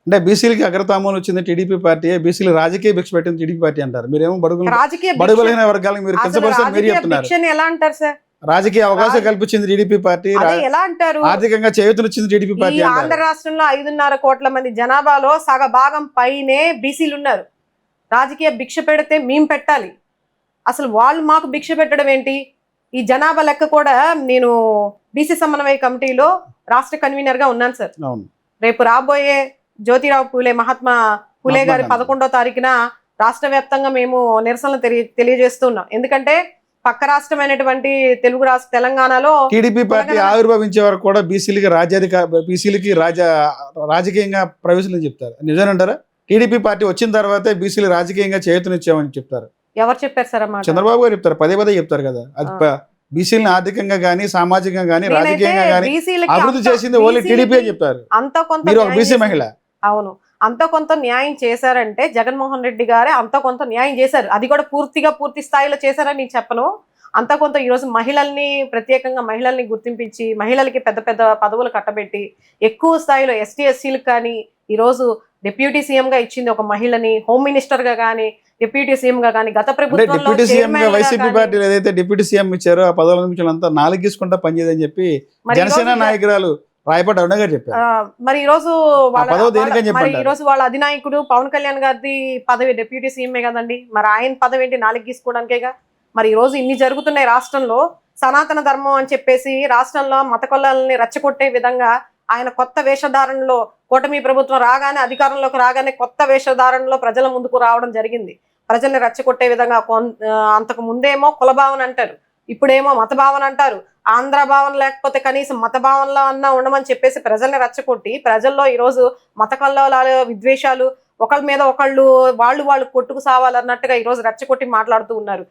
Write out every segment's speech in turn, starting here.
అంటే బీసీలకి అగ్రతాంబూలం వచ్చింది టీడీపీ పార్టీ, బీసీలు రాజకీయ భిక్ష పెట్టింది టీడీపీ పార్టీ అంటారు. మీరేమో బడుగులైన వర్గాలకు మీరు కించపరుస్తారు, మీరు చెప్తున్నారు. ఎలా అంటారు సార్? రాజకీయ అవకాశం కల్పించింది టీడీపీ పార్టీ, ఎలా అంటారు? ఆర్థికంగా చేయూతనిచ్చింది టీడీపీ పార్టీ. ఆంధ్ర రాష్ట్రంలో 5.5 కోట్ల మంది జనాభాలో సగ భాగం పైనే బీసీలు ఉన్నారు. రాజకీయ భిక్ష పెడితే మేము పెట్టాలి, అసలు వాళ్ళు మాకు భిక్ష పెట్టడం ఏంటి? ఈ జనాభా లెక్క కూడా నేను బీసీ సమన్వయ కమిటీలో రాష్ట్ర కన్వీనర్ గా ఉన్నాను సార్. రేపు రాబోయే జ్యోతిరావు పూలే, మహాత్మా పూలే గారి 11వ తారీఖున రాష్ట్ర వ్యాప్తంగా మేము నిరసనలు తెలియజేస్తున్నాం. ఎందుకంటే పక్క రాష్ట్రమైనటువంటి తెలుగు రాష్ట్ర తెలంగాణలో టీడీపీ పార్టీ ఆవిర్భవించే వరకు కూడా బీసీలకి రాజకీయంగా ప్రవేశం చెప్తారు. నిజమేనంటారా? టీడీపీ పార్టీ వచ్చిన తర్వాతే బీసీలు రాజకీయంగా చేయూతనిచ్చామని చెప్తారు. ఎవరు చెప్పారు సార్ అన్నమాట? చంద్రబాబు గారు చెప్తారు, పదే చెప్తారు కదా. అది బీసీలను ఆర్థికంగా గానీ, సామాజికంగా గానీ, రాజకీయంగా గానీ అభివృద్ధి చేసింది ఓన్లీ టీడీపీ అని చెప్తారు. మీరు ఒక బీసీ మహిళ. అవును, అంత కొంత న్యాయం చేశారంటే జగన్మోహన్ రెడ్డి గారే అంత కొంత న్యాయం చేశారు. అది కూడా పూర్తి స్థాయిలో చేశారని నేను చెప్పను. అంత కొంత ఈరోజు మహిళల్ని, ప్రత్యేకంగా మహిళల్ని గుర్తింపించి మహిళలకి పెద్ద పెద్ద పదవులు కట్టబెట్టి ఎక్కువ స్థాయిలో ఎస్టీ ఎస్సీలకు కానీ ఈరోజు డిప్యూటీ సీఎం గా ఇచ్చింది ఒక మహిళని, హోమ్ మినిస్టర్ గా కానీ, డిప్యూటీ సీఎం గా కానీ, గత ప్రభుత్వంలో వైసీపీ పార్టీ ఏదైతే డిప్యూటీ సీఎం ఇచ్చారో ఆ పదవుల నుంచి అంతా 4 గీసుకుంటా పనిచేయదని చెప్పి జనసేన నాయకురాలు రాయపాటి అరుణ గారు చెప్పారు. మరి ఈ రోజు వాళ్ళ అధినాయకుడు పవన్ కళ్యాణ్ గారి పదవి డిప్యూటీ సీఎంఏ కదండి. మరి ఆయన పదవి ఏంటి 4 గీసుకోవడానికేగా. మరి ఈ రోజు ఇన్ని జరుగుతున్నాయి రాష్ట్రంలో. సనాతన ధర్మం అని చెప్పేసి రాష్ట్రంలో మత కొల్లాలని రెచ్చగొట్టే విధంగా ఆయన కొత్త వేషధారణలో, కూటమి ప్రభుత్వం రాగానే, అధికారంలోకి రాగానే కొత్త వేషధారణలో ప్రజల ముందుకు రావడం జరిగింది. ప్రజల్ని రెచ్చగొట్టే విధంగా అంతకు ముందేమో కుల భావన అంటారు, ఇప్పుడేమో మత భావన అంటారు. ఆంధ్ర భావన లేకపోతే కనీసం మత భావనలో అన్నా ఉండమని చెప్పేసి ప్రజల్ని రెచ్చగొట్టి ప్రజల్లో ఈరోజు మత కల్లోలాలు, విద్వేషాలు, ఒకళ్ళ మీద ఒకళ్ళు వాళ్ళు కొట్టుకు సావాలన్నట్టుగా ఈరోజు రెచ్చగొట్టి మాట్లాడుతూ ఉన్నారు.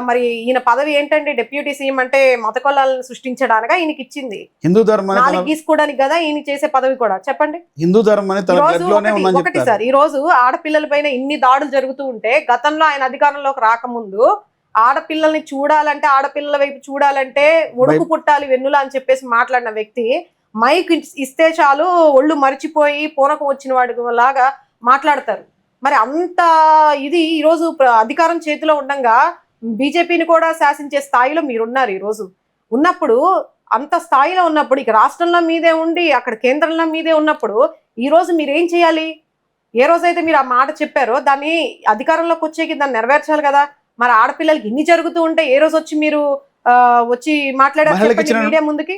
మరి ఈయన పదవి ఏంటండి? డిప్యూటీ సీఎం అంటే మత కొల్లాలను సృష్టించడానిగా ఈయనకి ఇచ్చింది? హిందూ ధర్మం 4 గీసుకోవడానికి కదా ఈయన చేసే పదవి కూడా. చెప్పండి. హిందూ ధర్మం ఒకటి సార్, ఈ రోజు ఆడపిల్లల పైన ఇన్ని దాడులు జరుగుతూ ఉంటే గతంలో ఆయన అధికారంలోకి రాకముందు ఆడపిల్లల్ని చూడాలంటే, ఆడపిల్లల వైపు చూడాలంటే ఒడుకు పుట్టాలి వెన్నులా అని చెప్పేసి మాట్లాడిన వ్యక్తి మైక్ ఇస్తే చాలు ఒళ్ళు మరిచిపోయి పూనకం వచ్చిన వాడి లాగా మాట్లాడతారు. మరి అంత ఇది ఈరోజు అధికారం చేతిలో ఉండగా బీజేపీని కూడా శాసించే స్థాయిలో మీరున్నారు. ఈరోజు ఉన్నప్పుడు, అంత స్థాయిలో ఉన్నప్పుడు, ఇక రాష్ట్రంలో మీదే ఉండి అక్కడ కేంద్రంలో మీదే ఉన్నప్పుడు ఈ రోజు మీరేం చేయాలి? ఏ రోజైతే మీరు ఆ మాట చెప్పారో దాన్ని అధికారంలోకి వచ్చేకి దాన్ని నెరవేర్చాలి కదా. మరి ఆడపిల్లలకి ఇన్ని జరుగుతూ ఉంటే ఏ రోజు వచ్చి మీరు వచ్చి మాట్లాడారు మీడియా ముందుకి?